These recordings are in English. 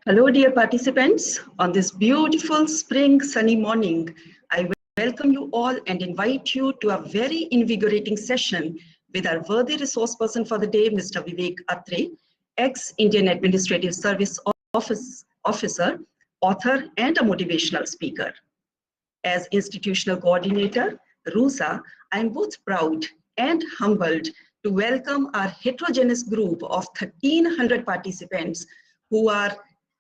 Hello, dear participants. On this beautiful spring sunny morning, I welcome you all and invite you to a very invigorating session with our worthy resource person for the day, Mr. Vivek Atre, ex-Indian Administrative Service Officer, author, and a motivational speaker. As institutional coordinator, RUSA, I am both proud and humbled to welcome our heterogeneous group of 1,300 participants who are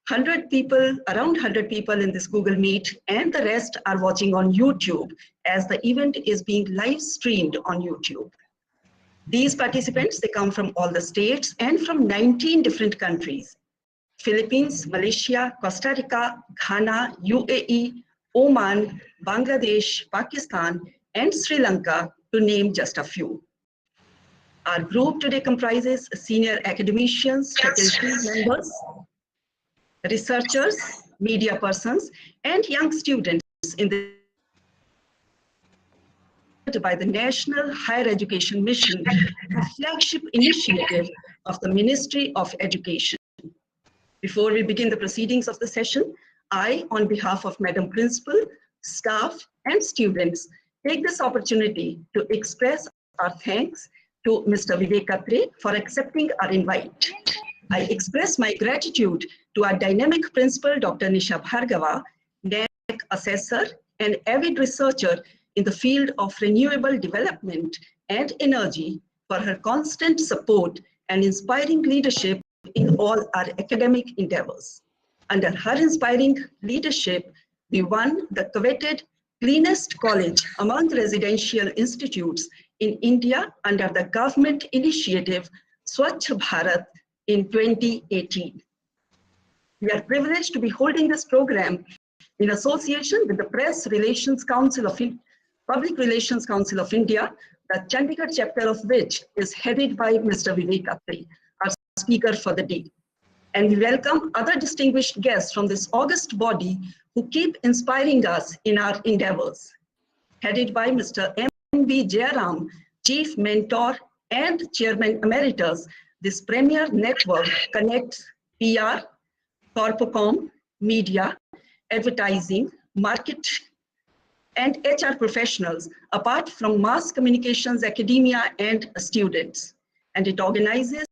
100 people, around 100 people in this Google Meet, and the rest are watching on YouTube as the event is being live streamed on YouTube. These participants, they come from all the states and from 19 different countries: Philippines, Malaysia, Costa Rica, Ghana, UAE, Oman, Bangladesh, Pakistan, and Sri Lanka, to name just a few. Our group today comprises senior academicians, faculty members, researchers, media persons, and young students in the by the National Higher Education Mission, a flagship initiative of the Ministry of Education. Before we begin the proceedings of the session, I, on behalf of Madam Principal, staff, and students, take this opportunity to express our thanks to Mr. Vivek Atre for accepting our invite. I express my gratitude to our dynamic principal, Dr. Nisha Bhargava, NAC assessor and avid researcher in the field of renewable development and energy, for her constant support and inspiring leadership in all our academic endeavors. Under her inspiring leadership, we won the coveted cleanest college among residential institutes in India under the government initiative Swachh Bharat in 2018. We are privileged to be holding this program in association with the Press Relations Council of Public Relations Council of India, the Chandigarh chapter of which is headed by Mr. Vivek Atre, our speaker for the day. And we welcome other distinguished guests from this august body who keep inspiring us in our endeavors. Headed by Mr. M.B. Jayaram, Chief Mentor and Chairman Emeritus, this premier network connects PR, corpocom, media, advertising, market, and HR professionals, apart from mass communications, academia, and students. And it organizes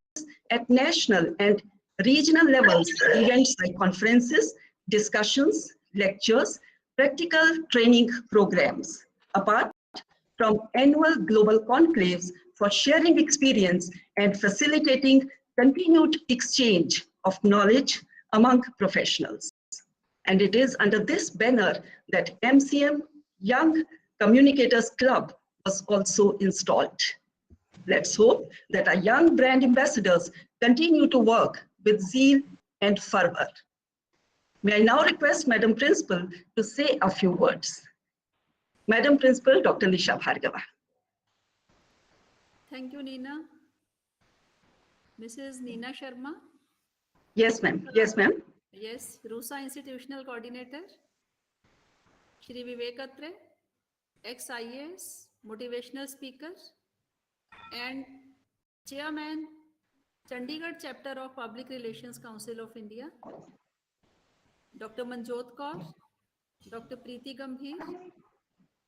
at national and regional levels events like conferences, discussions, lectures, practical training programs, apart from annual global conclaves for sharing experience and facilitating continued exchange of knowledge among professionals. And it is under this banner that MCM Young Communicators Club was also installed. Let's hope that our young brand ambassadors continue to work with zeal and fervor. May I now request Madam Principal to say a few words. Madam Principal, Dr. Nisha Bhargava. Thank you, Nina. Mrs. Nina Sharma. Yes, ma'am. Yes, ma'am. Yes, RUSA Institutional Coordinator. Shri Vivek Atre, ex-IAS, motivational speaker, and Chairman, Chandigarh Chapter of Public Relations Council of India. Dr. Manjot Kaur, Dr. Preeti Gambhir,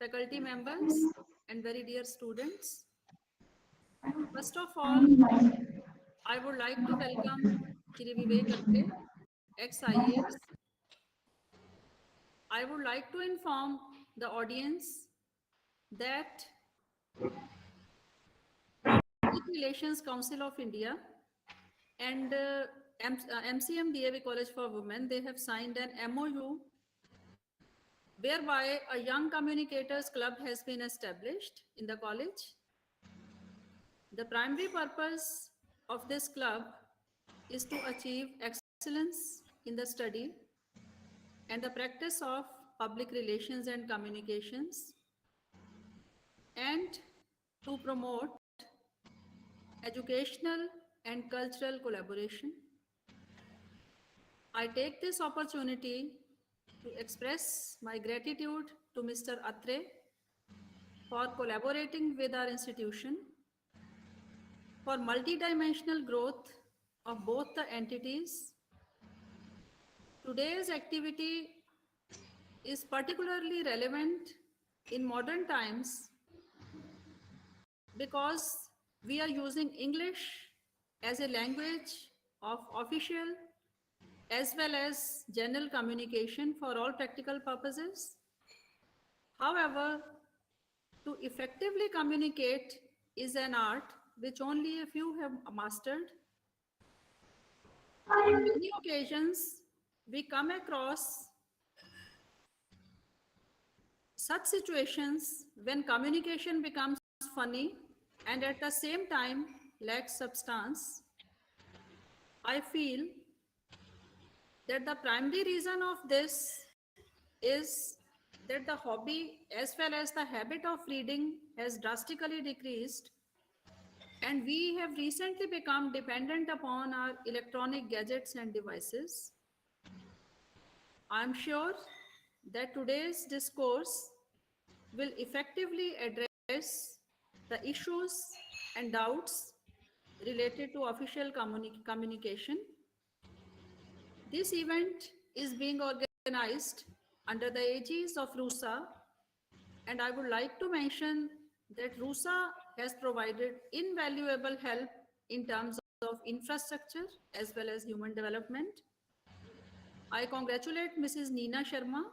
faculty members, and very dear students. First of all, I would like to welcome Shri Vivek Atre, ex-IAS. I would like to inform the audience that Public Relations Council of India and MCM DAV College for Women, they have signed an MOU whereby a Young Communicators Club has been established in the college. The primary purpose of this club is to achieve excellence in the study and the practice of public relations and communications, and to promote educational and cultural collaboration. I take this opportunity to express my gratitude to Mr. Atre for collaborating with our institution for multidimensional growth of both the entities Today's activity is particularly relevant in modern times because we are using English as a language of official as well as general communication for all practical purposes. However, to effectively communicate is an art which only a few have mastered. On many occasions, we come across such situations when communication becomes funny and at the same time lacks substance. I feel that the primary reason of this is that the hobby as well as the habit of reading has drastically decreased, and we have recently become dependent upon our electronic gadgets and devices. I'm sure that today's discourse will effectively address the issues and doubts related to official communication. This event is being organized under the aegis of RUSA, and I would like to mention that RUSA has provided invaluable help in terms of infrastructure as well as human development. I congratulate Mrs. Neena Sharma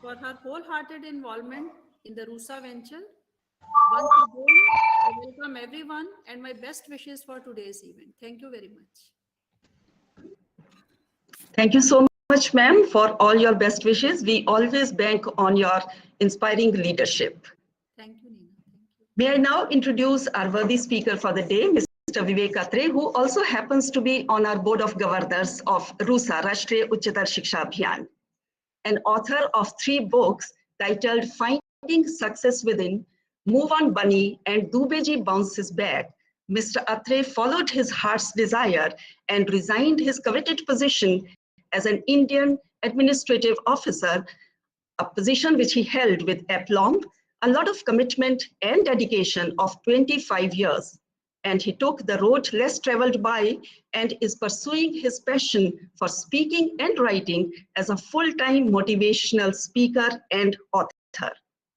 for her wholehearted involvement in the RUSA venture. Once again, I welcome everyone and my best wishes for today's event. Thank you very much. Thank you so much, ma'am, for all your best wishes. We always bank on your inspiring leadership. Thank you, Neena. Thank you. May I now introduce our worthy speaker for the day, Mr. Vivek Atre, who also happens to be on our Board of Governors of RUSA, Rashtriya Uchchatar Shiksha Abhiyan, an author of 3 books titled Finding Success Within, Move on Bunny, and Dubeji Bounces Back. Mr. Atre followed his heart's desire and resigned his coveted position as an Indian administrative officer, a position which he held with aplomb, a lot of commitment and dedication of 25 years. And he took the road less traveled by and is pursuing his passion for speaking and writing as a full-time motivational speaker and author.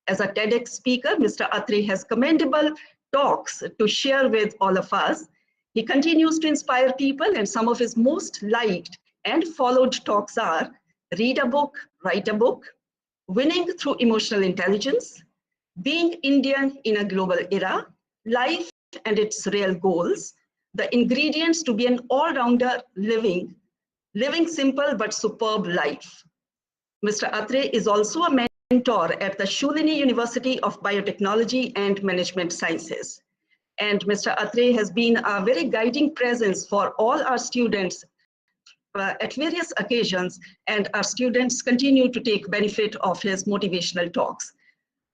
As a TEDx speaker, Mr. Atre has commendable talks to share with all of us. He continues to inspire people, and some of his most liked and followed talks are Read a Book, Write a Book, Winning Through Emotional Intelligence, Being Indian in a Global Era, Life and Its Real Goals, The Ingredients to be an All-Rounder Living Simple but Superb Life. Mr. Atre is also a mentor at the Shulini University of Biotechnology and Management Sciences. And Mr. Atre has been a very guiding presence for all our students at various occasions, and our students continue to take benefit of his motivational talks.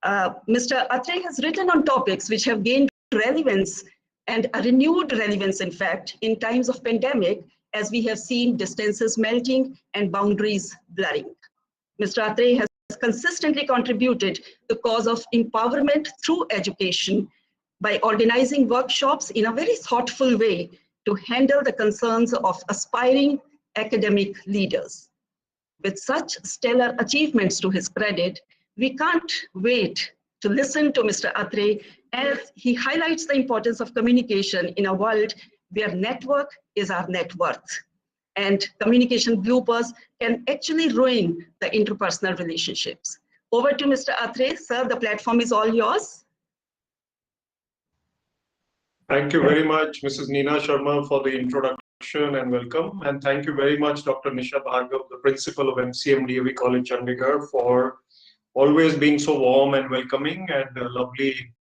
Mr. Atre has written on topics which have gained relevance and a renewed relevance, in fact, in times of pandemic, as we have seen distances melting and boundaries blurring. Mr. Atre has consistently contributed to the cause of empowerment through education by organizing workshops in a very thoughtful way to handle the concerns of aspiring academic leaders. With such stellar achievements to his credit, we can't wait to listen to Mr. Atre as he highlights the importance of communication in a world where network is our net worth. And communication bloopers can actually ruin the interpersonal relationships. Over to Mr. Atre. Sir, the platform is all yours. Thank you very much, Mrs. Neena Sharma, for the introduction and welcome. And thank you very much, Dr. Nisha Bhargav, the principal of MCM DAV College, Chandigarh, for always being so warm and welcoming, and a lovely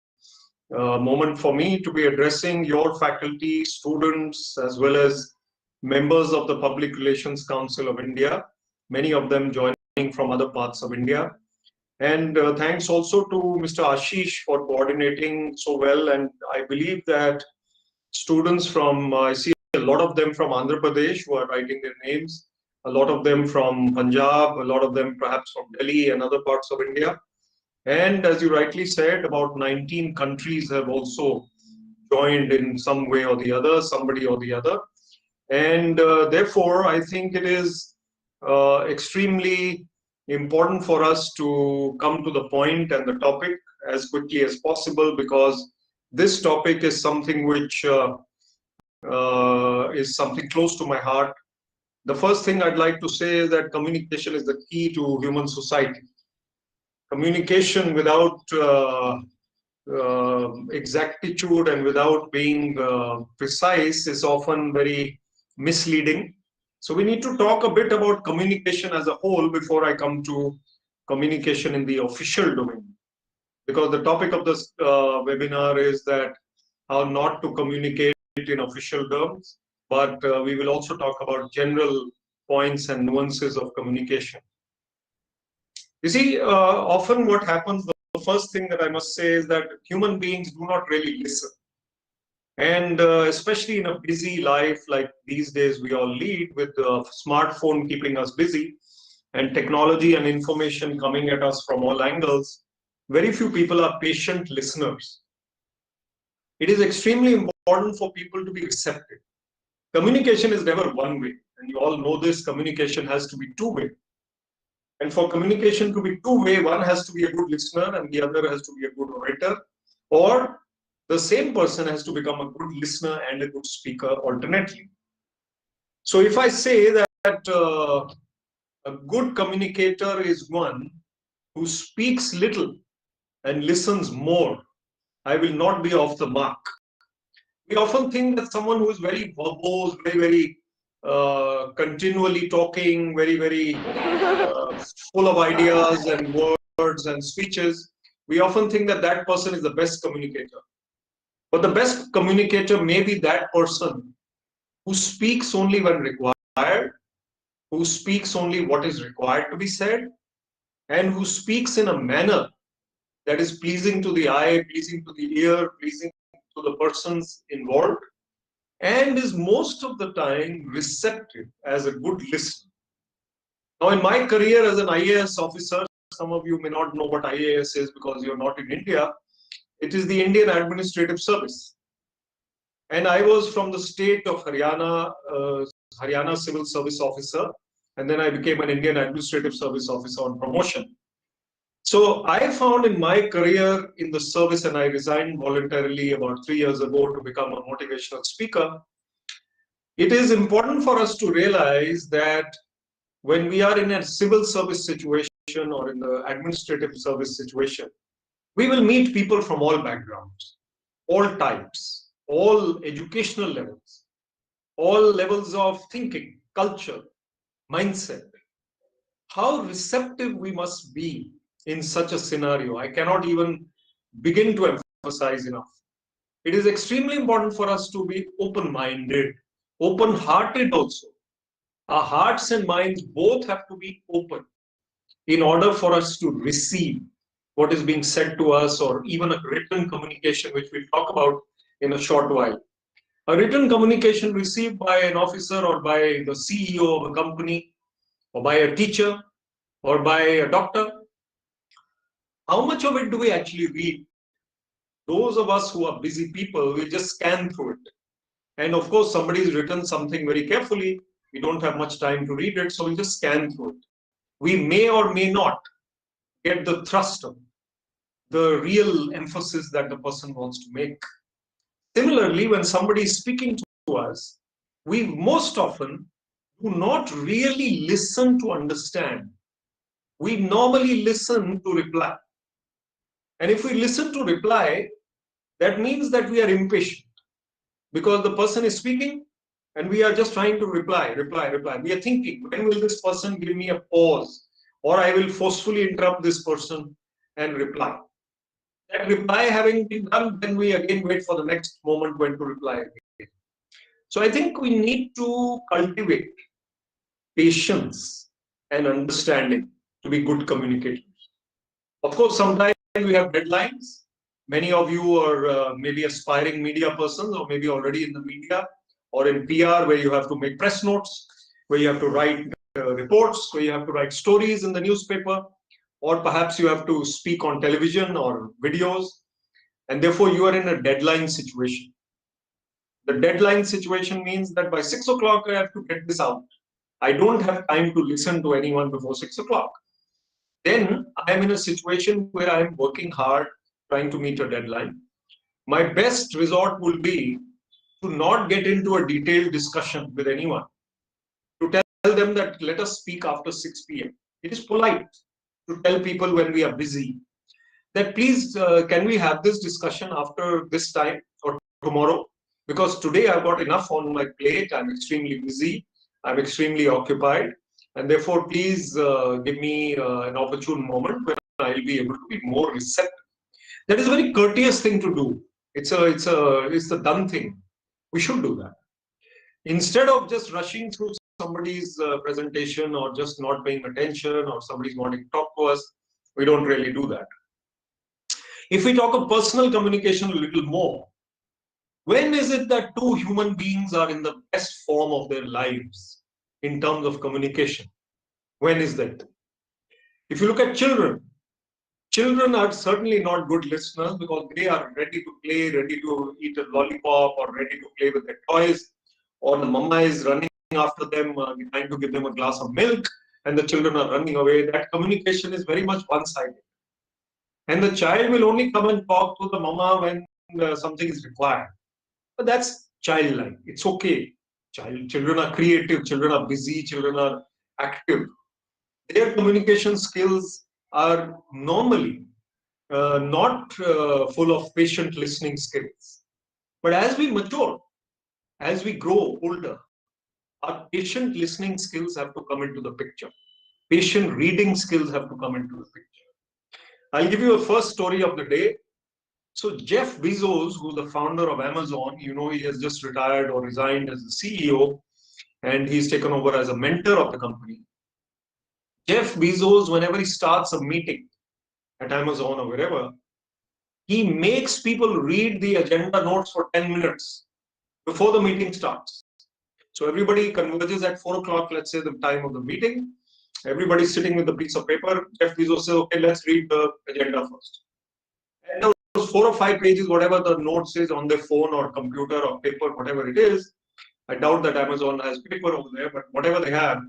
moment for me to be addressing your faculty, students, as well as members of the Public Relations Council of India, many of them joining from other parts of India. And thanks also to Mr. Ashish for coordinating so well. And I believe that students from, I see a lot of them from Andhra Pradesh who are writing their names, a lot of them from Punjab, a lot of them perhaps from Delhi and other parts of India. And as you rightly said, about 19 countries have also joined in some way or the other, somebody or the other. And therefore, I think it is extremely important for us to come to the point and the topic as quickly as possible, because this topic is something which is something close to my heart. The first thing I'd like to say is that communication is the key to human society. Communication without exactitude and without being precise is often very misleading. So we need to talk a bit about communication as a whole before I come to communication in the official domain. Because the topic of this webinar is that how not to communicate in official terms, but we will also talk about general points and nuances of communication. You see, often what happens, the first thing that I must say is that human beings do not really listen. And especially in a busy life like these days we all lead, with the smartphone keeping us busy and technology and information coming at us from all angles, very few people are patient listeners. It is extremely important for people to be receptive. Communication is never one way, and you all know this. Communication has to be two-way. And for communication to be two-way, one has to be a good listener and the other has to be a good orator, or the same person has to become a good listener and a good speaker alternately. So if I say that a good communicator is one who speaks little and listens more, I will not be off the mark. We often think that someone who is very verbose, very continually talking, very full of ideas and words and speeches, we often think that that person is the best communicator. But the best communicator may be that person who speaks only when required, who speaks only what is required to be said, and who speaks in a manner that is pleasing to the eye, pleasing to the ear, pleasing to the persons involved, and is most of the time receptive as a good listener. Now, in my career as an IAS officer, some of you may not know what IAS is because you're not in India. It is the Indian Administrative Service. And I was from the state of Haryana, Haryana Civil Service Officer, and then I became an Indian Administrative Service Officer on promotion. So I found in my career in the service, and I resigned voluntarily about 3 years ago to become a motivational speaker. It is important for us to realize that when we are in a civil service situation or in the administrative service situation, we will meet people from all backgrounds, all types, all educational levels, all levels of thinking, culture, mindset. How receptive we must be in such a scenario, I cannot even begin to emphasize enough. It is extremely important for us to be open-minded, open-hearted also. Our hearts and minds both have to be open in order for us to receive what is being said to us, or even a written communication, which we'll talk about in a short while. A written communication received by an officer or by the CEO of a company, or by a teacher, or by a doctor, how much of it do we actually read? Those of us who are busy people, we just scan through it. And of course, somebody's written something very carefully. We don't have much time to read it, so we just scan through it. We may or may not get the thrust of the real emphasis that the person wants to make. Similarly, when somebody is speaking to us, we most often do not really listen to understand. We normally listen to reply. And if we listen to reply, that means that we are impatient, because the person is speaking and we are just trying to reply. We are thinking, when will this person give me a pause, or I will forcefully interrupt this person and reply. That reply having been done, then we again wait for the next moment when to reply again. So I think we need to cultivate patience and understanding to be good communicators. Of course, sometimes we have deadlines. Many of you are maybe aspiring media persons, or maybe already in the media or in PR, where you have to make press notes, where you have to write reports, where you have to write stories in the newspaper, or perhaps you have to speak on television or videos, and therefore you are in a deadline situation. The deadline situation means that by 6 o'clock I have to get this out. I don't have time to listen to anyone before 6 o'clock. Then I am in a situation where I am working hard, trying to meet a deadline. My best resort will be to not get into a detailed discussion with anyone, to tell them that let us speak after 6 p.m. It is polite to tell people when we are busy that please, can we have this discussion after this time or tomorrow? Because today I've got enough on my plate, I'm extremely busy, I'm extremely occupied, and therefore please give me an opportune moment when I'll be able to be more receptive. That is a very courteous thing to do. It's the done thing. We should do that. Instead of just rushing through somebody's presentation or just not paying attention or somebody's wanting to talk to us, we don't really do that. If we talk of personal communication a little more, when is it that two human beings are in the best form of their lives in terms of communication? When is that? If you look at children, children are certainly not good listeners because they are ready to play, ready to eat a lollipop or ready to play with their toys, or the mama is running after them, trying to give them a glass of milk, and the children are running away. That communication is very much one-sided. And the child will only come and talk to the mama when something is required. But that's childlike. It's okay. Children are creative, children are busy, children are active. Their communication skills are normally not full of patient listening skills. But as we mature, as we grow older, our patient listening skills have to come into the picture. Patient reading skills have to come into the picture. I'll give you a first story of the day. So Jeff Bezos, who's the founder of Amazon, you know, he has just retired or resigned as the CEO, and he's taken over as a mentor of the company. Jeff Bezos, whenever he starts a meeting at Amazon or wherever, he makes people read the agenda notes for 10 minutes before the meeting starts. So everybody converges at 4 o'clock, let's say the time of the meeting. Everybody's sitting with a piece of paper. Jeff Bezos says, okay, let's read the agenda first. And those 4 or 5 pages, whatever the note says on their phone or computer or paper, whatever it is, I doubt that Amazon has paper over there, but whatever they have,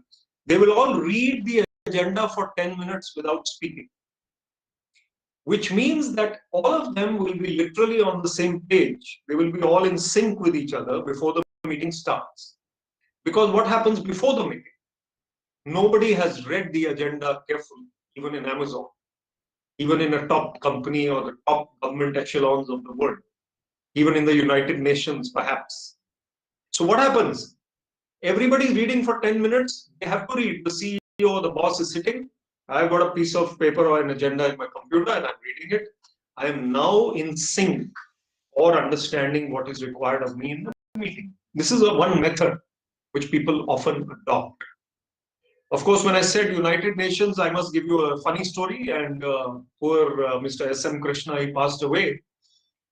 they will all read the agenda for 10 minutes without speaking. Which means that all of them will be literally on the same page. They will be all in sync with each other before the meeting starts. Because what happens before the meeting? Nobody has read the agenda carefully, even in Amazon, even in a top company or the top government echelons of the world, even in the United Nations, perhaps. So what happens? Everybody's reading for 10 minutes. They have to read. The CEO or the boss is sitting. I've got a piece of paper or an agenda in my computer and I'm reading it. I am now in sync or understanding what is required of me in the meeting. This is one method which people often adopt. Of course, when I said United Nations, I must give you a funny story. And poor Mr. S.M. Krishna, he passed away.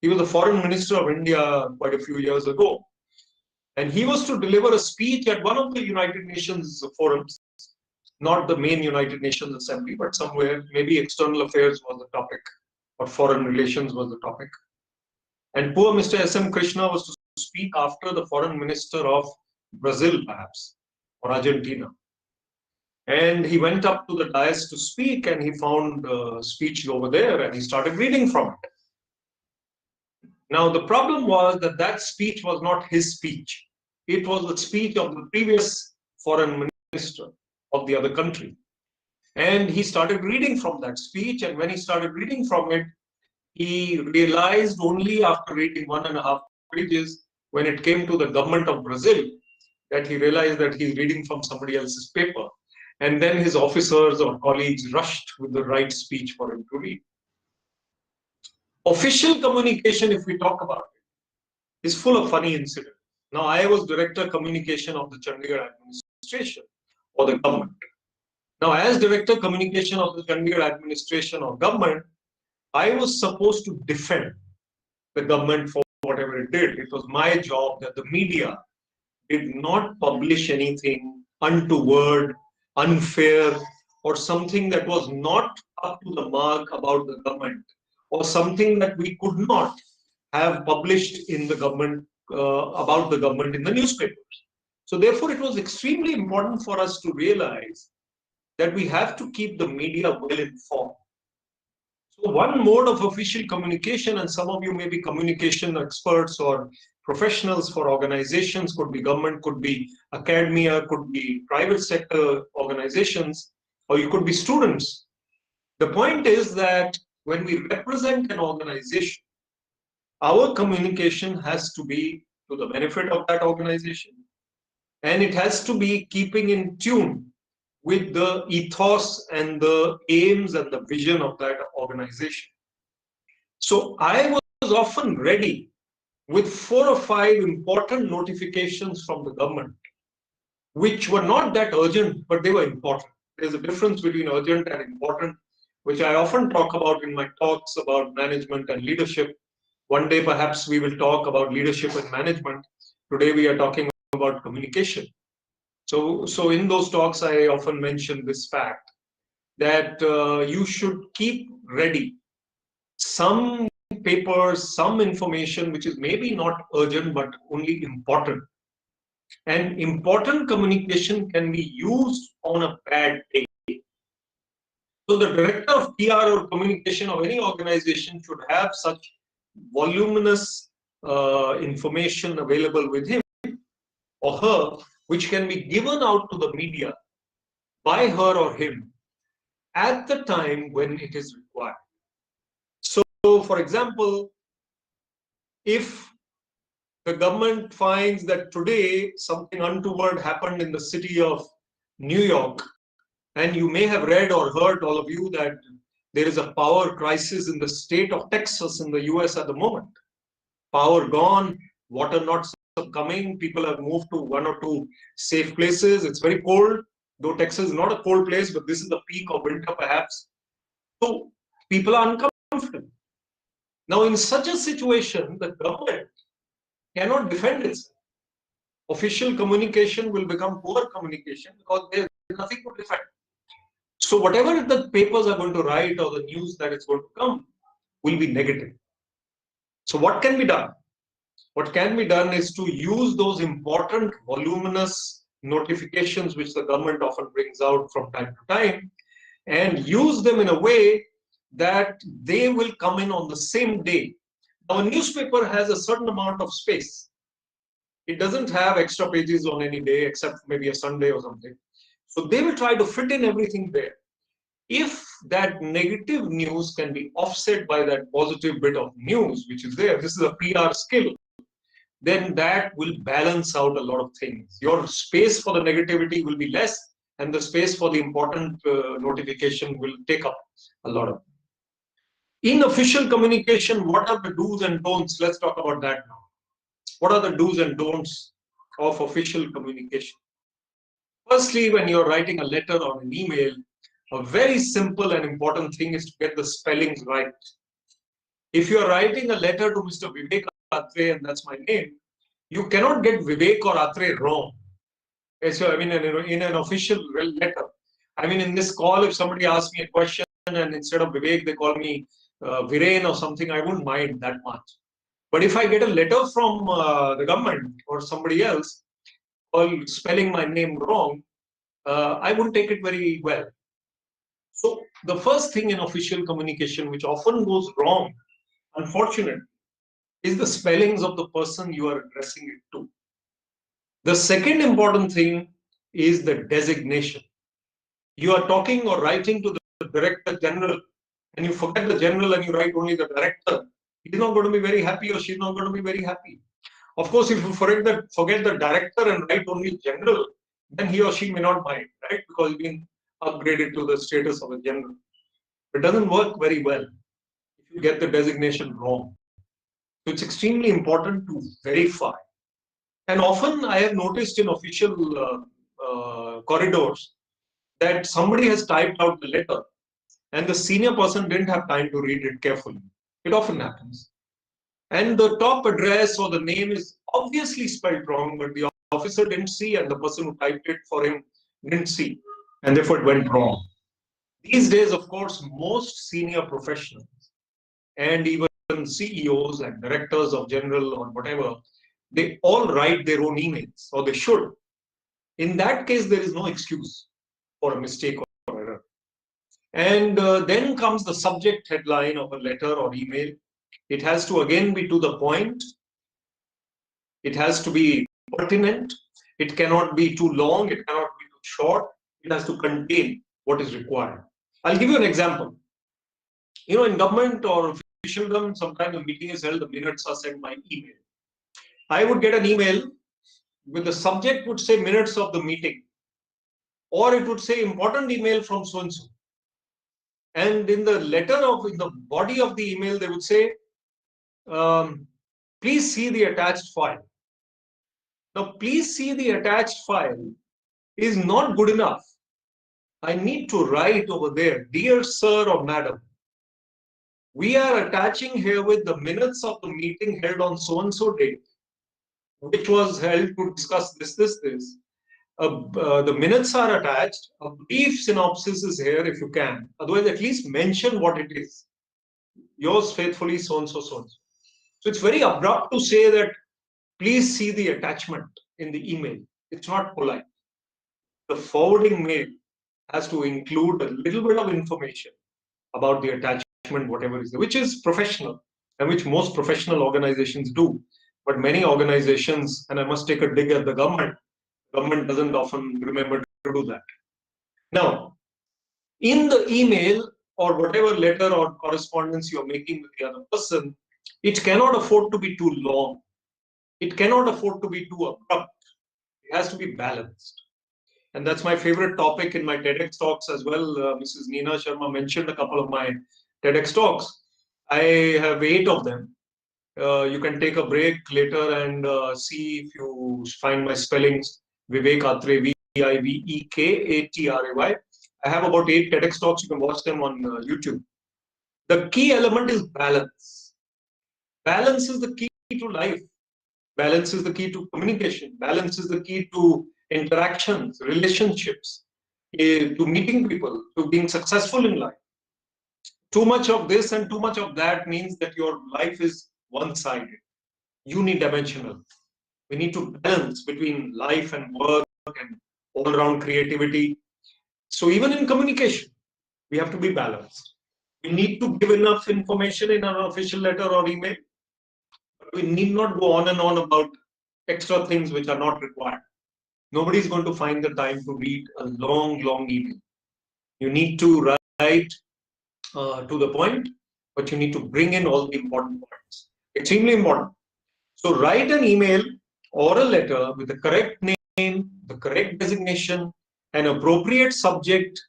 He was the foreign minister of India quite a few years ago. And he was to deliver a speech at one of the United Nations forums, not the main United Nations Assembly, but somewhere, maybe external affairs was the topic, or foreign relations was the topic. And poor Mr. S.M. Krishna was to speak after the foreign minister of Brazil, perhaps, or Argentina. And he went up to the dais to speak, and he found a speech over there, and he started reading from it. Now, the problem was that that speech was not his speech. It was the speech of the previous foreign minister of the other country. And he started reading from that speech. And when he started reading from it, he realized only after reading 1.5 pages, when it came to the government of Brazil, that he realized that he's reading from somebody else's paper. And then his officers or colleagues rushed with the right speech for him to read. Official communication, if we talk about it, is full of funny incidents. Now, I was Director Communication of the Chandigarh administration or the government. Now, as Director Communication of the Chandigarh administration or government, I was supposed to defend the government for whatever it did. It was my job that the media did not publish anything untoward, unfair, or something that was not up to the mark about the government, or something that we could not have published in the government, about the government in the newspapers. So therefore, it was extremely important for us to realize that we have to keep the media well informed. So one mode of official communication, and some of you may be communication experts or professionals for organizations, could be government, could be academia, could be private sector organizations, or you could be students. The point is that when we represent an organization, our communication has to be to the benefit of that organization, and it has to be keeping in tune with the ethos and the aims and the vision of that organization. So I was often ready with 4 or 5 important notifications from the government, which were not that urgent, but they were important. There's a difference between urgent and important, which I often talk about in my talks about management and leadership. One day, perhaps we will talk about leadership and management. Today, we are talking about communication. So in those talks, I often mention this fact that you should keep ready some papers, some information which is maybe not urgent but only important. And important communication can be used on a bad day. So the director of PR or communication of any organization should have such voluminous information available with him or her, which can be given out to the media by her or him at the time when it is required. So, for example, if the government finds that today something untoward happened in the city of New York, and you may have read or heard, all of you, that there is a power crisis in the state of Texas in the US at the moment. Power gone, water not coming, people have moved to 1 or 2 safe places. It's very cold, though Texas is not a cold place, but this is the peak of winter perhaps. So people are uncomfortable. Now, in such a situation, the government cannot defend itself. Official communication will become poor communication because there is nothing to defend. So whatever the papers are going to write or the news that is going to come will be negative. So what can be done? What can be done is to use those important voluminous notifications which the government often brings out from time to time and use them in a way that they will come in on the same day. Now, a newspaper has a certain amount of space. It doesn't have extra pages on any day except maybe a Sunday or something. So they will try to fit in everything there. If that negative news can be offset by that positive bit of news which is there, this is a PR skill, then that will balance out a lot of things. Your space for the negativity will be less, and the space for the important notification will take up a lot of. In official communication, what are the do's and don'ts? Let's talk about that now. What are the do's and don'ts of official communication? Firstly, when you're writing a letter or an email, a very simple and important thing is to get the spellings right. If you're writing a letter to Mr. Vivek Atre, and that's my name, you cannot get Vivek or Atre wrong. So, I mean, in an official letter, I mean, in this call, if somebody asks me a question and instead of Vivek, they call me Viren or something, I wouldn't mind that much. But if I get a letter from the government or somebody else, or spelling my name wrong, I wouldn't take it very well. So the first thing in official communication, which often goes wrong, unfortunately, is the spellings of the person you are addressing it to. The second important thing is the designation. You are talking or writing to the director general, and you forget the general and you write only the director. He's not going to be very happy, or she's not going to be very happy. Of course, if you forget the director and write only general, then he or she may not mind, right? Because he's been upgraded to the status of a general. It doesn't work very well if you get the designation wrong. So it's extremely important to verify. And often I have noticed in official corridors that somebody has typed out the letter and the senior person didn't have time to read it carefully. It often happens. And the top address or the name is obviously spelled wrong, but the officer didn't see and the person who typed it for him didn't see. And therefore it went wrong. These days, of course, most senior professionals and even CEOs and directors of general or whatever, they all write their own emails, or they should. In that case, there is no excuse for a mistake or error. And then comes the subject headline of a letter or email. It has to again be to the point. It has to be pertinent. It cannot be too long. It cannot be too short. It has to contain what is required. I'll give you an example. In government or officialdom, sometimes a meeting is held, the minutes are sent by email. I would get an email with the subject would say minutes of the meeting, or it would say important email from so and so. And in the in the body of the email, they would say, please see the attached file. Now, please see the attached file is not good enough. I need to write over there, dear sir or madam, we are attaching here with the minutes of the meeting held on so and so date, which was held to discuss this. The minutes are attached. A brief synopsis is here if you can. Otherwise, at least mention what it is. Yours faithfully, so and so, so and so. So it's very abrupt to say that please see the attachment in the email. It's not polite. The forwarding mail has to include a little bit of information about the attachment, whatever is there, which is professional and which most professional organizations do. But many organizations, and I must take a dig at the government doesn't often remember to do that. Now, in the email or whatever letter or correspondence you're making with the other person, it cannot afford to be too long. It cannot afford to be too abrupt. It has to be balanced. And that's my favorite topic in my TEDx talks as well. Mrs. Neena Sharma mentioned a couple of my TEDx talks. I have 8 of them. You can take a break later and see if you find my spellings. Vivek Atre, Vivekatray. I have about 8 TEDx talks. You can watch them on YouTube. The key element is balance. Balance is the key to life. Balance is the key to communication. Balance is the key to interactions, relationships, to meeting people, to being successful in life. Too much of this and too much of that means that your life is one-sided, unidimensional. We need to balance between life and work and all-around creativity. So even in communication, we have to be balanced. We need to give enough information in our official letter or email, but we need not go on and on about extra things which are not required. Nobody is going to find the time to read a long, long email. You need to write to the point, but you need to bring in all the important points. Extremely important. So write an email or a letter with the correct name, the correct designation, an appropriate subject,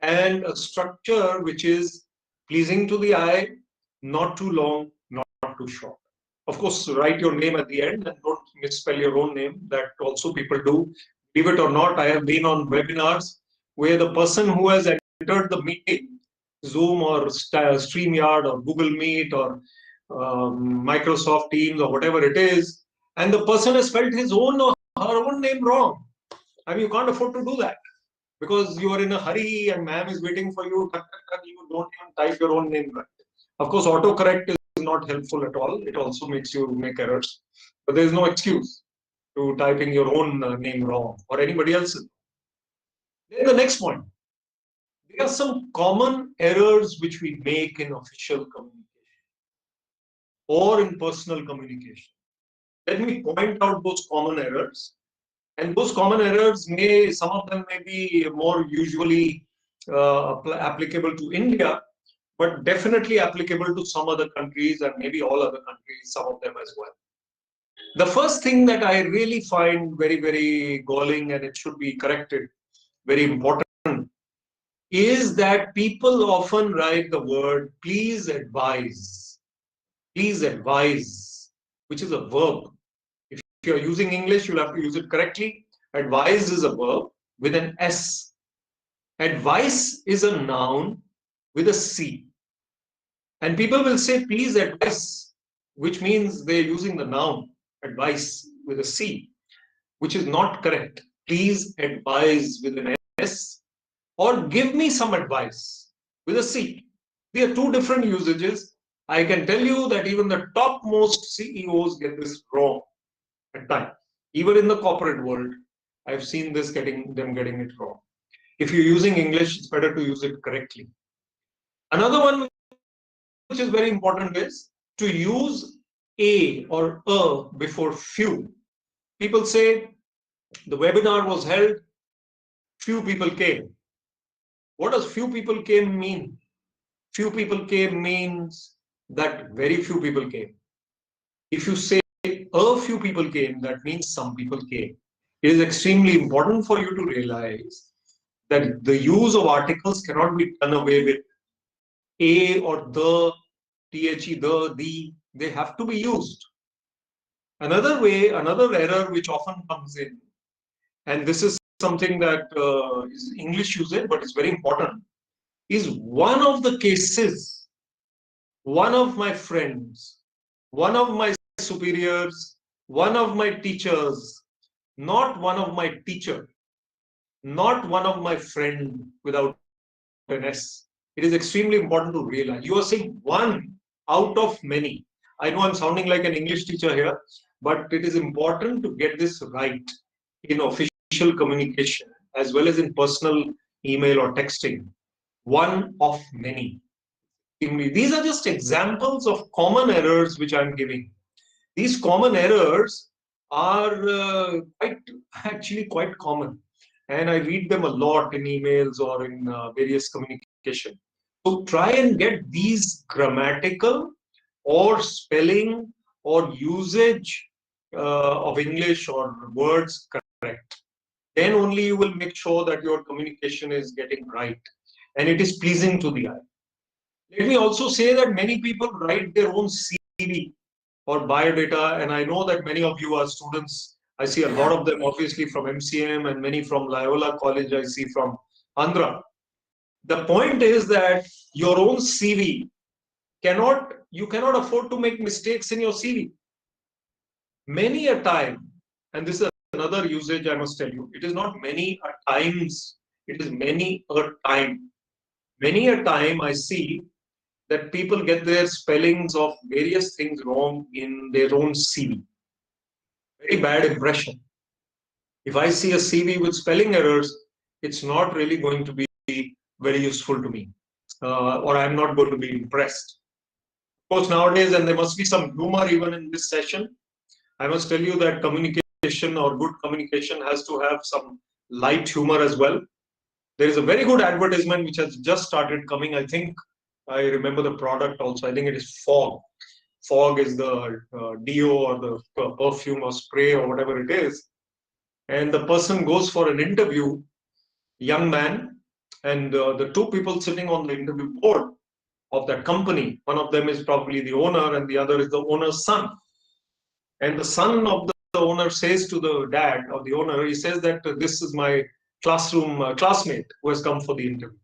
and a structure which is pleasing to the eye, not too long, not too short. Of course, write your name at the end and don't misspell your own name. That also people do. Believe it or not, I have been on webinars where the person who has entered the meeting, Zoom or StreamYard or Google Meet or Microsoft Teams or whatever it is, and the person has spelled his own or her own name wrong. I mean, you can't afford to do that because you are in a hurry and ma'am is waiting for you. You don't even type your own name right. Of course, autocorrect is not helpful at all. It also makes you make errors. But there is no excuse to typing your own name wrong or anybody else's. Then the next point. There are some common errors which we make in official communication or in personal communication. Let me point out those common errors. And those common errors some of them may be more usually applicable to India, but definitely applicable to some other countries and maybe all other countries, some of them as well. The first thing that I really find very, very galling, and it should be corrected, very important, is that people often write the word please advise, which is a verb. If you're using English, you'll have to use it correctly. Advise is a verb with an S. Advice is a noun with a C. And people will say, please advise, which means they're using the noun, advice with a C, which is not correct. Please advise with an S, or give me some advice with a C. There are 2 different usages. I can tell you that even the topmost CEOs get this wrong at times, even in the corporate world. I've seen this getting it wrong. If you're using English, it's better to use it correctly. Another one which is very important is to use a or a before few. People say the webinar was held, few people came. What does few people came mean? Few people came means that very few people came. If you say a few people came, that means some people came. It is extremely important for you to realize that the use of articles cannot be done away with. A or the, the, they have to be used. Another way, another error which often comes in, and this is something that is English usage, but it's very important, is one of the cases, one of my friends, one of my superiors, one of my teachers, not one of my teacher, not one of my friend without an S. It is extremely important to realize. You are saying one out of many. I know I'm sounding like an English teacher here, but it is important to get this right in official communication as well as in personal email or texting. One of many. These are just examples of common errors which I'm giving. These common errors are actually quite common, and I read them a lot in emails or in various communication. So try and get these grammatical or spelling or usage of English or words correct. Then only you will make sure that your communication is getting right and it is pleasing to the eye. Let me also say that many people write their own CV or biodata, and I know that many of you are students. I see a lot of them obviously from MCM and many from Loyola College, I see from Andhra. The point is that your own CV you cannot afford to make mistakes in your CV. Many a time, and this is another usage I must tell you, it is not many a times, it is many a time. Many a time I see that people get their spellings of various things wrong in their own CV. Very bad impression. If I see a CV with spelling errors, it's not really going to be very useful to me, or I'm not going to be impressed. Of course, nowadays, and there must be some humor even in this session, I must tell you that communication or good communication has to have some light humor as well. There is a very good advertisement which has just started coming. I think I remember the product also. I think it is Fog. Fog is the deo or the perfume or spray or whatever it is. And the person goes for an interview, young man, and the two people sitting on the interview board of that company, one of them is probably the owner and the other is the owner's son. And the son of the owner says to the dad of the owner, he says that this is my classroom classmate who has come for the interview.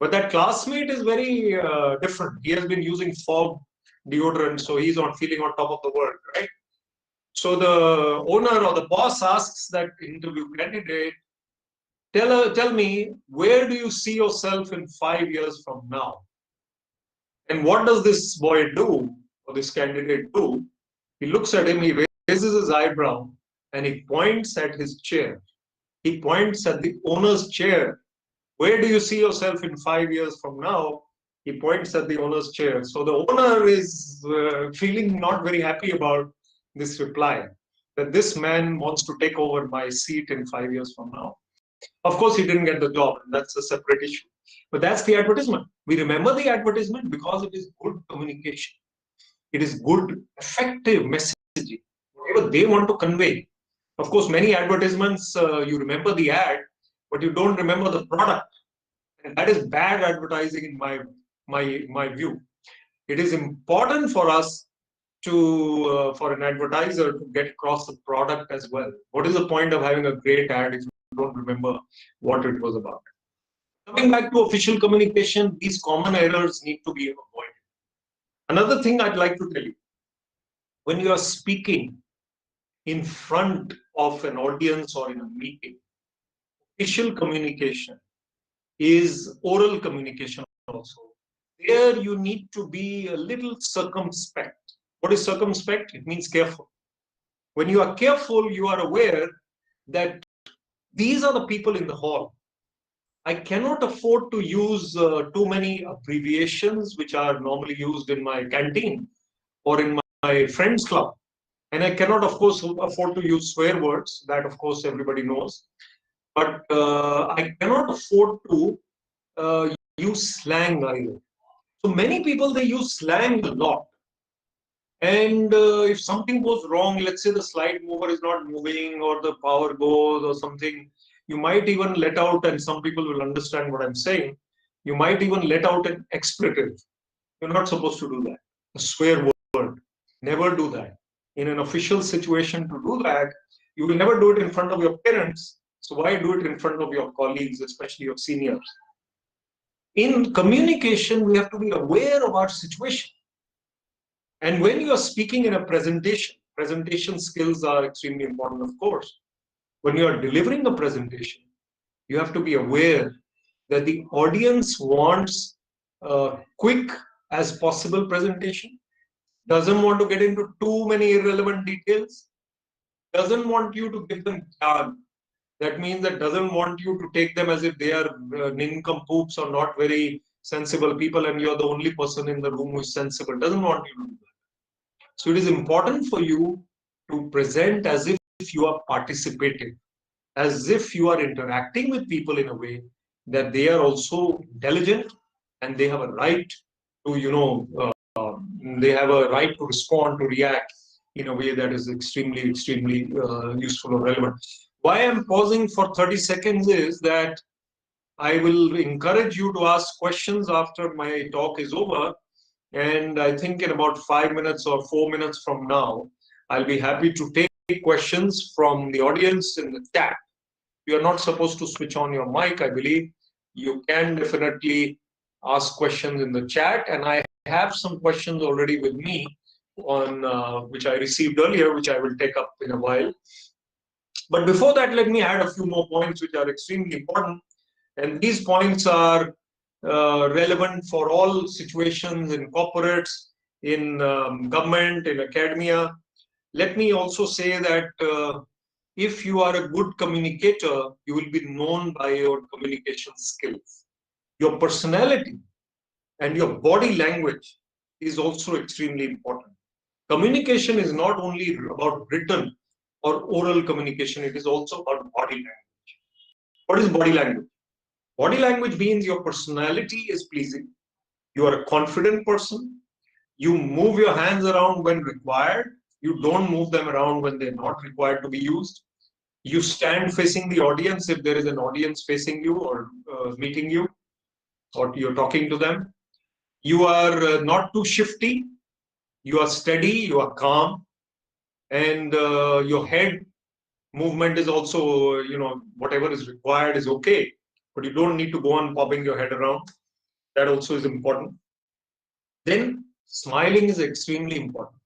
But that classmate is very different. He has been using Fog deodorant, so he's not feeling on top of the world, right? So the owner or the boss asks that interview candidate, tell me, where do you see yourself in 5 years from now? And what does this boy do, or this candidate do? He looks at him, he raises his eyebrow, and he points at his chair. He points at the owner's chair. Where do you see yourself in 5 years from now? He points at the owner's chair. So the owner is feeling not very happy about this reply, that this man wants to take over my seat in 5 years from now. Of course, he didn't get the job, and that's a separate issue. But that's the advertisement. We remember the advertisement because it is good communication. It is good, effective messaging, whatever they want to convey. Of course, many advertisements, you remember the ad, but you don't remember the product. And that is bad advertising in my view. It is important for us to, for an advertiser to get across the product as well. What is the point of having a great ad if you don't remember what it was about? Coming back to official communication, these common errors need to be avoided. Another thing I'd like to tell you, when you are speaking in front of an audience or in a meeting, official communication is oral communication also. There you need to be a little circumspect. What is circumspect? It means careful. When you are careful, you are aware that These are the people in the hall. I cannot afford to use too many abbreviations which are normally used in my canteen or in my friends club. And I cannot, of course, afford to use swear words. That, of course, everybody knows. But I cannot afford to use slang either. So many people, they use slang a lot. And if something goes wrong, let's say the slide mover is not moving or the power goes or something, you might even let out, and some people will understand what I'm saying, you might even let out an expletive. You're not supposed to do that. A swear word. Never do that. In an official situation, to do that, you will never do it in front of your parents. So why do it in front of your colleagues, especially your seniors? In communication, we have to be aware of our situation. And when you are speaking in a presentation skills are extremely important, of course. When you are delivering a presentation, you have to be aware that the audience wants a quick as possible presentation, doesn't want to get into too many irrelevant details, doesn't want you to give them jnana. That means that doesn't want you to take them as if they are nincompoops or not very sensible people and you're the only person in the room who is sensible. Doesn't want you to do that. So it is important for you to present as if you are participating, as if you are interacting with people in a way that they are also intelligent and they have a right to, they have a right to respond, to react in a way that is extremely, extremely useful or relevant. Why I'm pausing for 30 seconds is that I will encourage you to ask questions after my talk is over. And I think in about 5 minutes or 4 minutes from now, I'll be happy to take questions from the audience in the chat. You're not supposed to switch on your mic, I believe. You can definitely ask questions in the chat. And I have some questions already with me on which I received earlier, which I will take up in a while. But before that, let me add a few more points which are extremely important. And these points are relevant for all situations in corporates, in government, in academia. Let me also say that if you are a good communicator, you will be known by your communication skills. Your personality and your body language is also extremely important. Communication is not only about written or oral communication, it is also about body language. What is body language? Body language means your personality is pleasing. You are a confident person. You move your hands around when required. You don't move them around when they're not required to be used. You stand facing the audience if there is an audience facing you or meeting you, or you're talking to them. You are not too shifty. You are steady. You are calm. And your head movement is also, whatever is required is okay. But you don't need to go on bobbing your head around. That also is important. Then smiling is extremely important.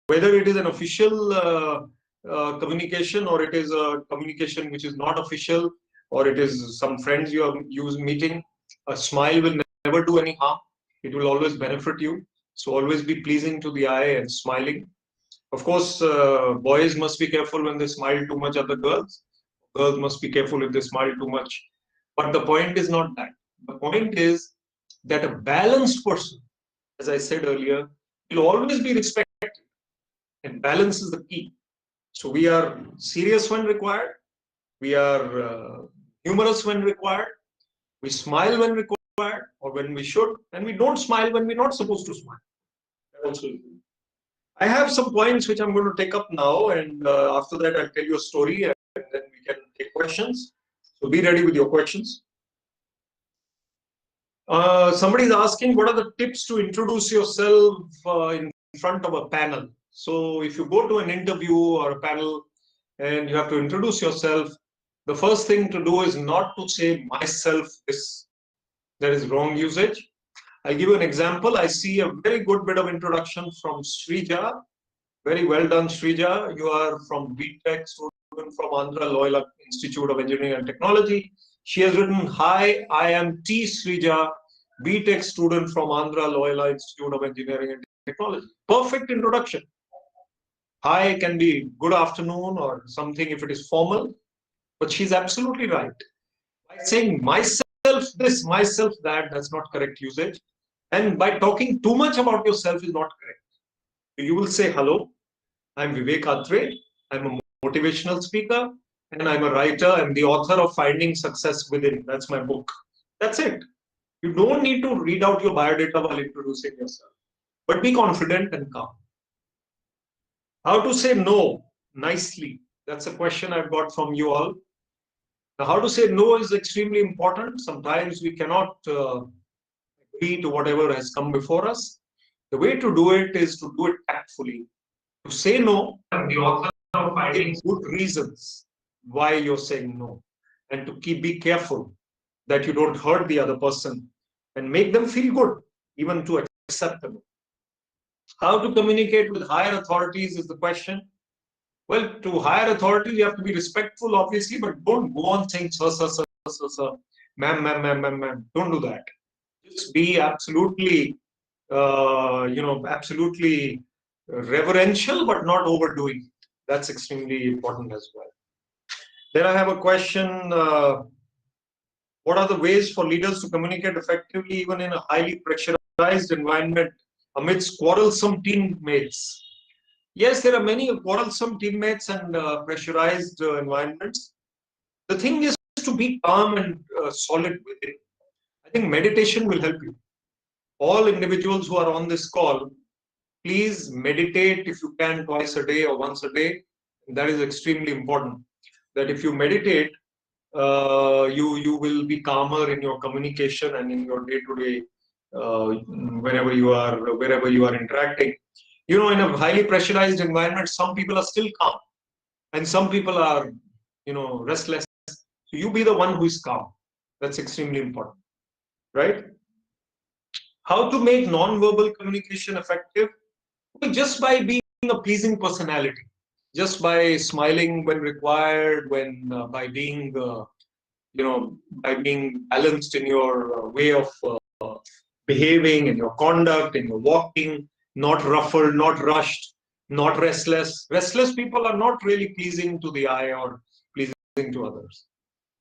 Whether it is an official communication or it is a communication which is not official, or it is some friends you are meeting, a smile will never do any harm. It will always benefit you. So always be pleasing to the eye and smiling. Of course, boys must be careful when they smile too much at the girls. Girls must be careful if they smile too much. But the point is not that. The point is that a balanced person, as I said earlier, will always be respected. And balance is the key. So we are serious when required. We are humorous when required. We smile when required or when we should. And we don't smile when we're not supposed to smile. That also is. I have some points which I'm going to take up now. And after that, I'll tell you a story and then we can take questions. So be ready with your questions. Somebody is asking, what are the tips to introduce yourself in front of a panel? So if you go to an interview or a panel and you have to introduce yourself, the first thing to do is not to say myself this. There is wrong usage. I'll give you an example. I see a very good bit of introduction from Srija. Very well done, Srija. You are from BTech, student from Andhra Loyola Institute of Engineering and Technology. She has written, hi, I am T. Srija, BTech student from Andhra Loyola Institute of Engineering and Technology. Perfect introduction. Hi can be good afternoon or something if it is formal. But she's absolutely right. By saying myself this, myself that, that's not correct usage. And by talking too much about yourself is not correct. You will say, hello, I'm Vivek Atre. I'm a motivational speaker and I'm a writer. I'm the author of Finding Success Within. That's my book. That's it. You don't need to read out your biodata while introducing yourself, but be confident and calm. How to say no nicely? That's a question I've got from you all. Now, how to say no is extremely important. Sometimes we cannot agree to whatever has come before us. The way to do it is to do it tactfully. To say no, and the author of finding good reasons why you're saying no, and to be careful that you don't hurt the other person and make them feel good, even to accept them. How to communicate with higher authorities is the question. Well, to higher authorities, you have to be respectful, obviously, but don't go on saying, sir, ma'am, ma'am, ma'am, ma'am, ma'am. Don't do that. Just be absolutely, absolutely reverential, but not overdoing it. That's extremely important as well. Then I have a question. What are the ways for leaders to communicate effectively, even in a highly pressurized environment amidst quarrelsome teammates? Yes, there are many quarrelsome teammates and pressurized environments. The thing is to be calm and solid with it. I think meditation will help you. All individuals who are on this call, please meditate if you can twice a day or once a day. That is extremely important. That if you meditate, you will be calmer in your communication and in your day-to-day wherever you are interacting. You know, in a highly pressurized environment, some people are still calm and some people are, restless. So you be the one who is calm. That's extremely important, right? How to make non-verbal communication effective? Just by being a pleasing personality, just by smiling when required, by being balanced in your way of behaving, in your conduct, in your walking, not ruffled, not rushed, not restless. Restless people are not really pleasing to the eye or pleasing to others.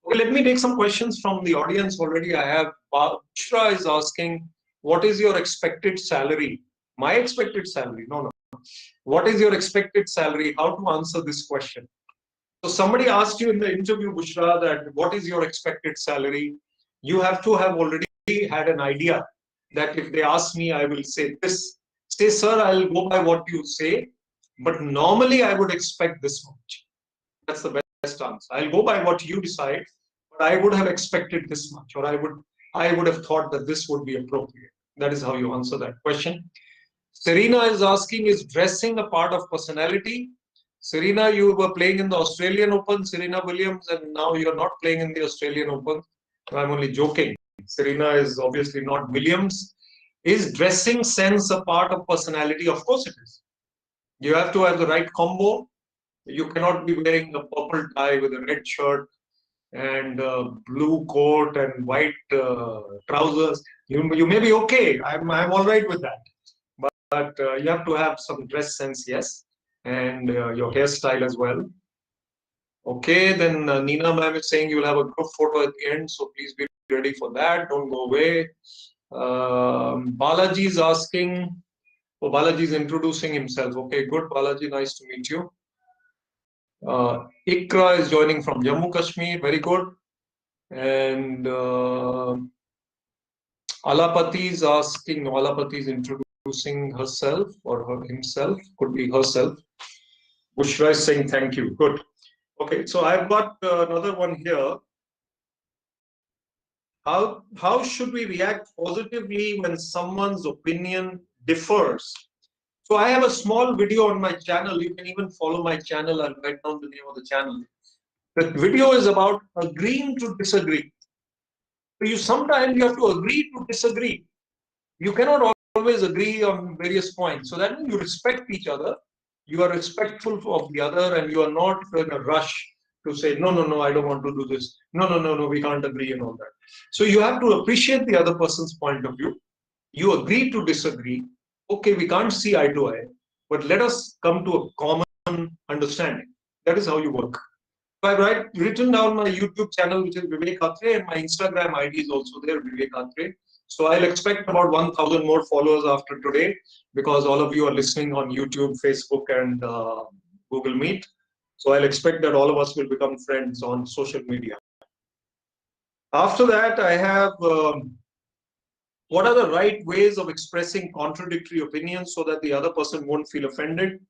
Okay, let me take some questions from the audience already. I have Bushra is asking, what is your expected salary? My expected salary? No. What is your expected salary? How to answer this question? So somebody asked you in the interview, Bushra, that what is your expected salary? You have to have already had an idea that if they ask me, I will say this. Say, sir, I'll go by what you say, but normally I would expect this much. That's the best answer. I'll go by what you decide, but I would have expected this much, or I would have thought that this would be appropriate. That is how you answer that question. Serena is asking, is dressing a part of personality? Serena, you were playing in the Australian Open, Serena Williams, and now you're not playing in the Australian Open. I'm only joking. Serena is obviously not Williams. Is dressing sense a part of personality? Of course it is. You have to have the right combo. You cannot be wearing a purple tie with a red shirt and blue coat and white trousers. You may be okay. I'm all right with that. But you have to have some dress sense, yes, and your hairstyle as well. Okay, then Nina ma'am is saying you will have a group photo at the end, so please be ready for that. Don't go away. Balaji is asking. Oh, Balaji is introducing himself. Okay, good. Balaji, nice to meet you. Ikra is joining from Jammu Kashmir. Very good. And Alapati is asking. Alapati is introducing herself or himself. Could be herself. Bushra is saying thank you. Good. Okay, so I've got another one here. How should we react positively when someone's opinion differs? So I have a small video on my channel. You can even follow my channel. I'll write down the name of the channel. The video is about agreeing to disagree. So sometimes you have to agree to disagree. You cannot always agree on various points. So that means you respect each other. You are respectful of the other, and you are not in a rush to say, no, I don't want to do this. No, we can't agree and all that. So you have to appreciate the other person's point of view. You agree to disagree. Okay, we can't see eye to eye, but let us come to a common understanding. That is how you work. I've written down my YouTube channel, which is Vivek Atre, and my Instagram ID is also there, Vivek Atre. So I'll expect about 1,000 more followers after today, because all of you are listening on YouTube, Facebook, and Google Meet. So I'll expect that all of us will become friends on social media. After that, I have what are the right ways of expressing contradictory opinions so that the other person won't feel offended?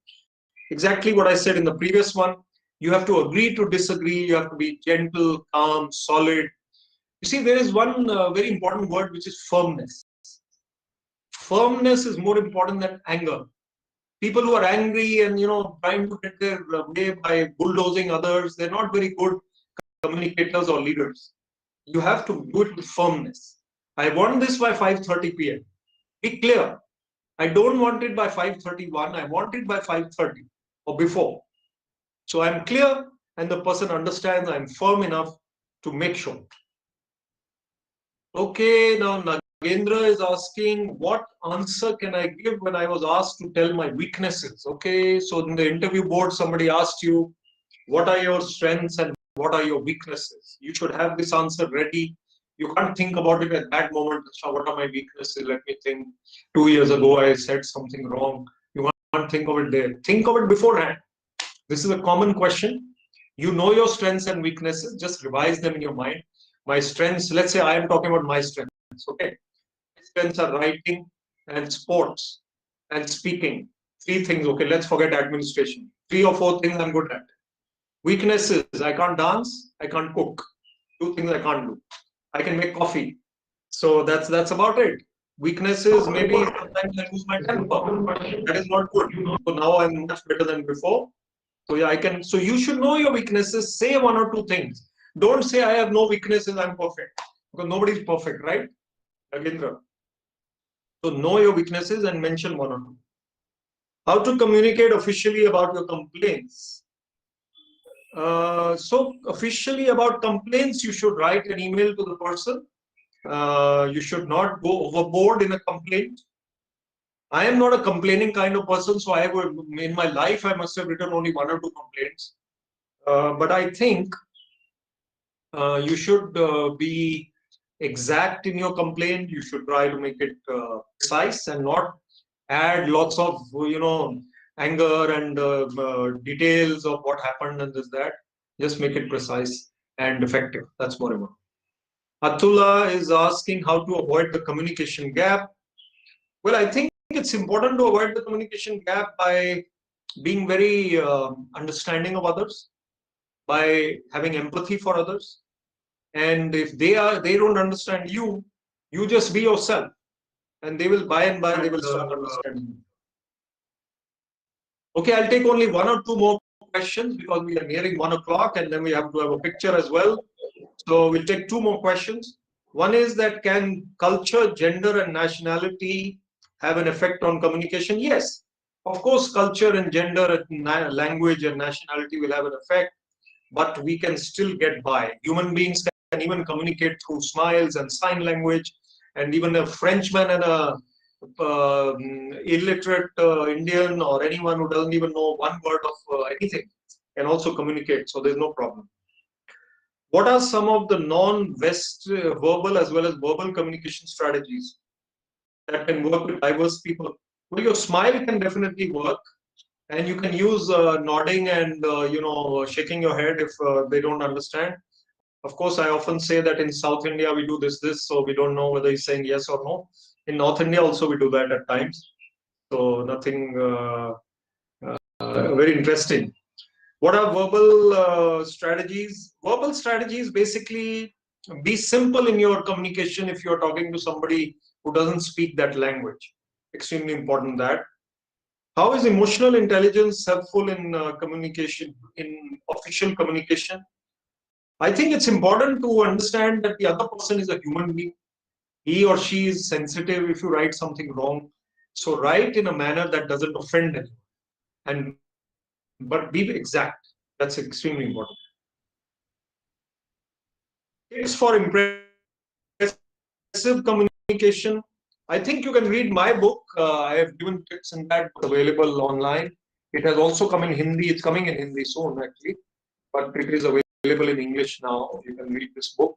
Exactly what I said in the previous one. You have to agree to disagree. You have to be gentle, calm, solid. You see, there is one very important word, which is firmness. Firmness is more important than anger. People who are angry and trying to get their way by bulldozing others, they're not very good communicators or leaders. You have to do it with firmness. I want this by 5:30 p.m. Be clear. I don't want it by 5:31. I want it by 5:30 or before. So I'm clear, and the person understands I'm firm enough to make sure. Okay, now Nagendra is asking, what answer can I give when I was asked to tell my weaknesses? Okay, so in the interview board, somebody asked you, what are your strengths and what are your weaknesses? You should have this answer ready. You can't think about it at that moment. What are my weaknesses? Let me think. 2 years ago, I said something wrong. You can't think of it there. Think of it beforehand. This is a common question. You know your strengths and weaknesses. Just revise them in your mind. My strengths, let's say I am talking about my strengths. Okay. My strengths are writing and sports and speaking. 3 things. Okay, let's forget administration. 3 or 4 things I'm good at. Weaknesses, I can't dance, I can't cook. 2 things I can't do. I can make coffee. So that's about it. Weaknesses, maybe sometimes I lose my temper. That is not good. So now I'm much better than before. So yeah, I can. So you should know your weaknesses. Say 1 or 2 things. Don't say I have no weaknesses, I'm perfect. Because nobody's perfect, right? Nagendra. So know your weaknesses and mention 1 or 2. How to communicate officially about your complaints? So officially about complaints, you should write an email to the person. You should not go overboard in a complaint. I am not a complaining kind of person, so I would, in my life, I must have written only 1 or 2 complaints. But I think you should be exact in your complaint. You should try to make it precise and not add lots of, anger and details of what happened and this, that. Just make it precise and effective. That's more important. Atula is asking how to avoid the communication gap. Well, I think it's important to avoid the communication gap by being very understanding of others, by having empathy for others. And if they don't understand you, you just be yourself, and they will by and by they will start understanding you. Okay, I'll take only 1 or 2 more questions because we are nearing 1 o'clock, and then we have to have a picture as well. So we'll take 2 more questions. One is that, can culture, gender, and nationality have an effect on communication? Yes, of course, culture and gender and language and nationality will have an effect, but we can still get by. Human beings can even communicate through smiles and sign language, and even a Frenchman and a illiterate Indian or anyone who doesn't even know 1 word of anything can also communicate. So there's no problem. What are some of the non-West verbal as well as verbal communication strategies that can work with diverse people? Well, your smile can definitely work, and you can use nodding and shaking your head if they don't understand. Of course, I often say that in South India we do this, so we don't know whether he's saying yes or no. In North India also we do that at times. So nothing very interesting. What are verbal strategies? Verbal strategies basically be simple in your communication if you're talking to somebody who doesn't speak that language. Extremely important that. How is emotional intelligence helpful in communication, in official communication? I think it's important to understand that the other person is a human being. He or she is sensitive if you write something wrong. So write in a manner that doesn't offend anyone, but be exact. That's extremely important. Tips for impressive communication. I think you can read my book. I have given tips in that book available online. It has also come in Hindi. It's coming in Hindi soon, actually, but it is available. available in English now. You can read this book.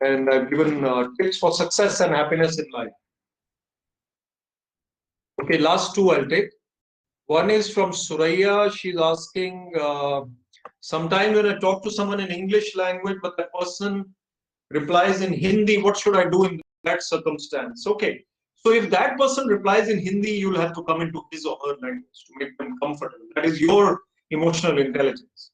And I've given tips for success and happiness in life. Okay, last two I'll take. One is from Suraya. She's asking, sometimes when I talk to someone in English language, but the person replies in Hindi, what should I do in that circumstance? Okay. So if that person replies in Hindi, you'll have to come into his or her language to make them comfortable. That is your emotional intelligence.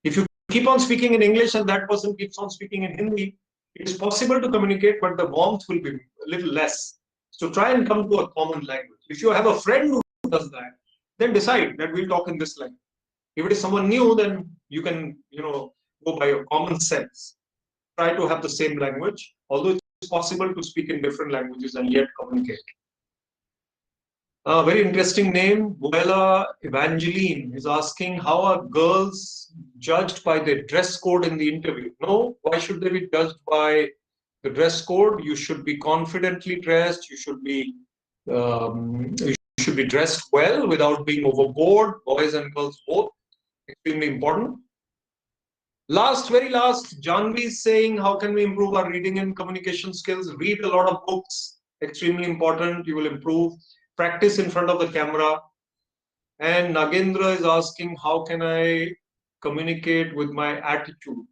If you keep on speaking in English and that person keeps on speaking in Hindi, it is possible to communicate, but the warmth will be a little less. So try and come to a common language. If you have a friend who does that, then decide that we'll talk in this language. If it is someone new, then you can, go by your common sense. Try to have the same language, although it's possible to speak in different languages and yet communicate. A very interesting name, Buela Evangeline is asking, how are girls judged by their dress code in the interview? No, why should they be judged by the dress code? You should be confidently dressed. You should be dressed well without being overboard. Boys and girls both, extremely important. Very last, Janvi is saying, how can we improve our reading and communication skills? Read a lot of books, extremely important. You will improve. Practice in front of the camera. And Nagendra is asking, how can I communicate with my attitude?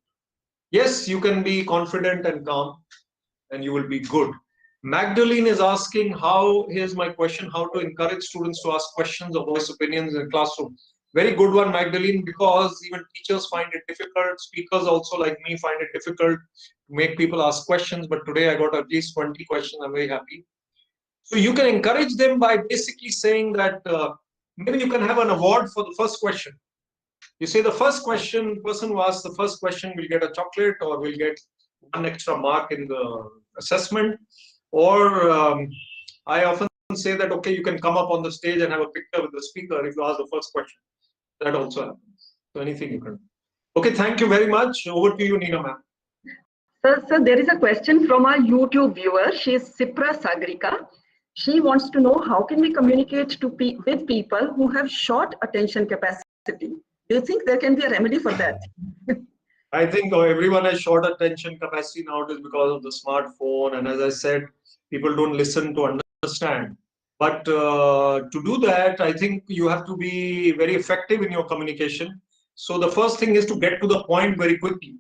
Yes, you can be confident and calm and you will be good. Magdalene is asking, here's my question, how to encourage students to ask questions or voice opinions in the classroom. Very good one, Magdalene, because even teachers find it difficult. Speakers also like me find it difficult to make people ask questions. But today I got at least 20 questions. I'm very happy. So you can encourage them by basically saying that maybe you can have an award for the first question. You say the first question, person who asks the first question will get a chocolate or will get 1 extra mark in the assessment. Or I often say that, okay, you can come up on the stage and have a picture with the speaker if you ask the first question. That also happens. So anything you can do. Okay, thank you very much. Over to you, Neena ma'am. Sir, there is a question from our YouTube viewer. She is Sipra Sagrika. She wants to know, how can we communicate with people who have short attention capacity? Do you think there can be a remedy for that? I think everyone has short attention capacity nowadays because of the smartphone. And as I said, people don't listen to understand. But to do that, I think you have to be very effective in your communication. So the first thing is to get to the point very quickly.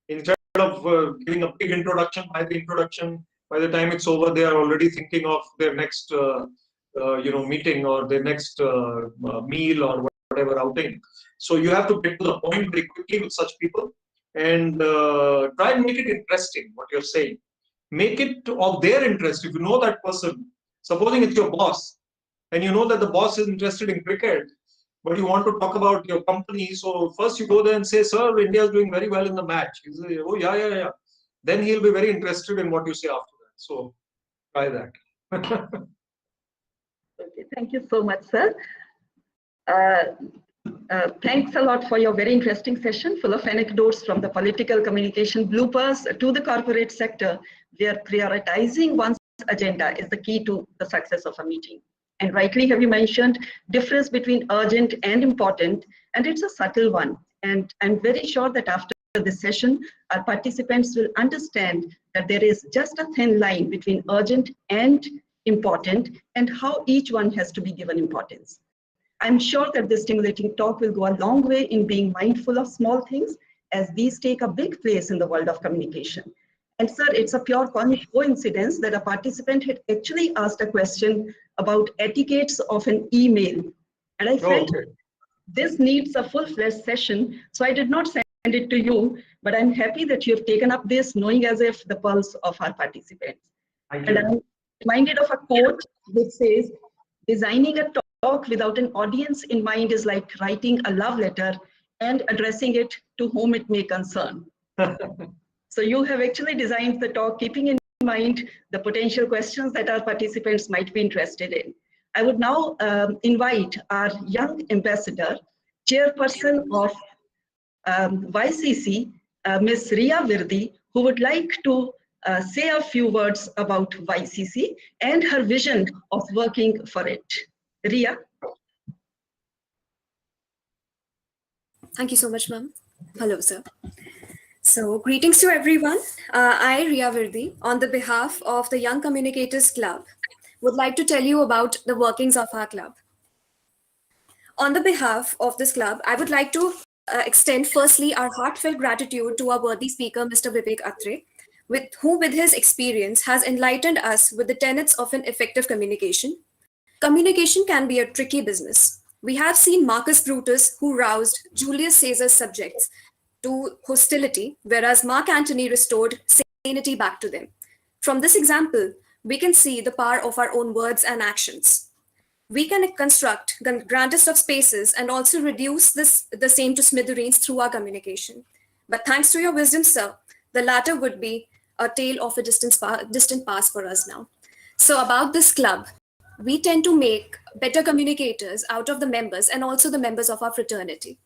Instead of giving a big introduction, by the time it's over, they are already thinking of their next meeting or their next meal or whatever outing. So you have to get to the point very quickly with such people and try and make it interesting, what you're saying. Make it of their interest. If you know that person, supposing it's your boss, and you know that the boss is interested in cricket, but you want to talk about your company, so first you go there and say, sir, India is doing very well in the match. He say, oh, yeah. Then he'll be very interested in what you say after that. So try that. Okay, thank you so much, sir. Thanks a lot for your very interesting session, full of anecdotes from the political communication bloopers to the corporate sector, where prioritizing one's agenda is the key to the success of a meeting. And rightly have you mentioned difference between urgent and important, and it's a subtle one. And I'm very sure that after this session, our participants will understand that there is just a thin line between urgent and important, and how each one has to be given importance. I'm sure that this stimulating talk will go a long way in being mindful of small things, as these take a big place in the world of communication. And sir, it's a pure coincidence that a participant had actually asked a question about etiquettes of an email. And I felt this needs a full-fledged session, so I did not send it to you, but I'm happy that you have taken up this, knowing as if the pulse of our participants. And I'm reminded of a quote which says, designing a talk without an audience in mind is like writing a love letter and addressing it to whom it may concern. So you have actually designed the talk keeping in mind the potential questions that our participants might be interested in. I would now invite our young ambassador, chairperson of YCC, Ms. Ria Virdi, who would like to say a few words about YCC and her vision of working for it. Ria. Thank you so much, ma'am. Hello, sir. So, greetings to everyone. I, Riya Virdi, on the behalf of the Young Communicators Club, would like to tell you about the workings of our club. On the behalf of this club, I would like to extend firstly our heartfelt gratitude to our worthy speaker, Mr. Vivek Atre, who with his experience has enlightened us with the tenets of an effective communication. Communication can be a tricky business. We have seen Marcus Brutus, who roused Julius Caesar's subjects to hostility, whereas Mark Antony restored sanity back to them. From this example, we can see the power of our own words and actions. We can construct the grandest of spaces and also reduce the same to smithereens through our communication. But thanks to your wisdom, sir, the latter would be a tale of a distant past for us now. So about this club, we tend to make better communicators out of the members and also the members of our fraternity,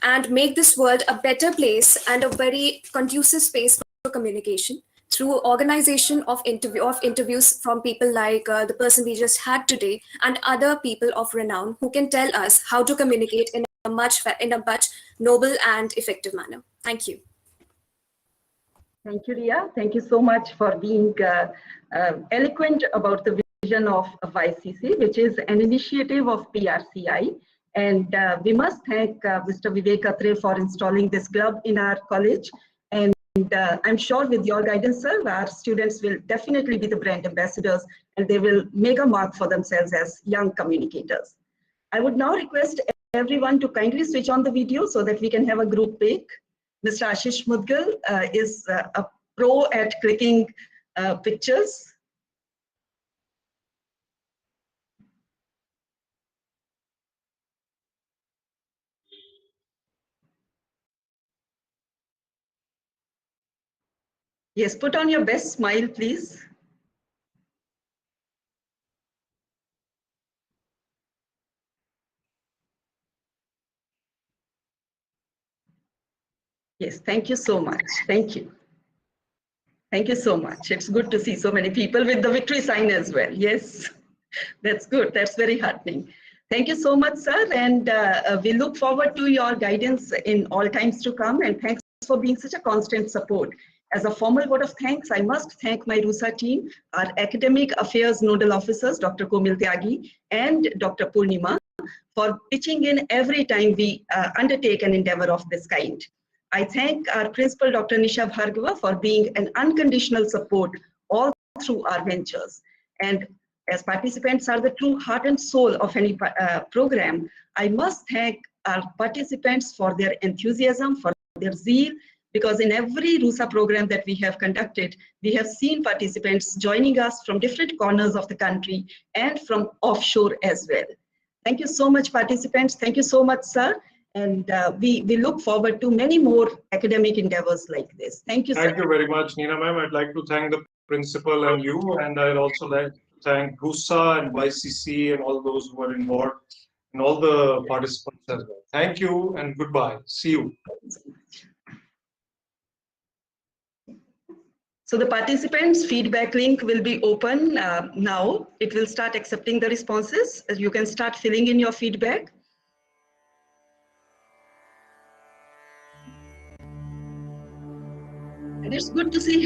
and make this world a better place and a very conducive space for communication through organization of interviews from people like the person we just had today and other people of renown who can tell us how to communicate in a much noble and effective manner. Thank you. Thank you, Ria. Thank you so much for being eloquent about the vision of YCC, which is an initiative of PRCI. And we must thank Mr. Vivek Atre for installing this club in our college. And I'm sure with your guidance, sir, our students will definitely be the brand ambassadors and they will make a mark for themselves as young communicators. I would now request everyone to kindly switch on the video so that we can have a group pic. Mr. Ashish Mudgal is a pro at clicking pictures. Yes, put on your best smile, please. Yes, thank you so much. Thank you. Thank you so much. It's good to see so many people with the victory sign as well. Yes, that's good. That's very heartening. Thank you so much, sir. And we look forward to your guidance in all times to come. And thanks for being such a constant support. As a formal vote of thanks, I must thank my RUSA team, our academic affairs nodal officers, Dr. Komil Tyagi and Dr. Purnima, for pitching in every time we undertake an endeavor of this kind. I thank our principal, Dr. Nisha Bhargava, for being an unconditional support all through our ventures. And as participants are the true heart and soul of any program, I must thank our participants for their enthusiasm, for their zeal, because in every RUSA program that we have conducted, we have seen participants joining us from different corners of the country and from offshore as well. Thank you so much, participants. Thank you so much, sir. And we look forward to many more academic endeavors like this. Thank you, sir. Thank you very much, Neena ma'am. I'd like to thank the principal and you, and I'd also like to thank RUSA and YCC and all those who are involved and all the participants as well. Thank you and goodbye. See you. So the participants' feedback link will be open now. It will start accepting the responses. You can start filling in your feedback. And it's good to see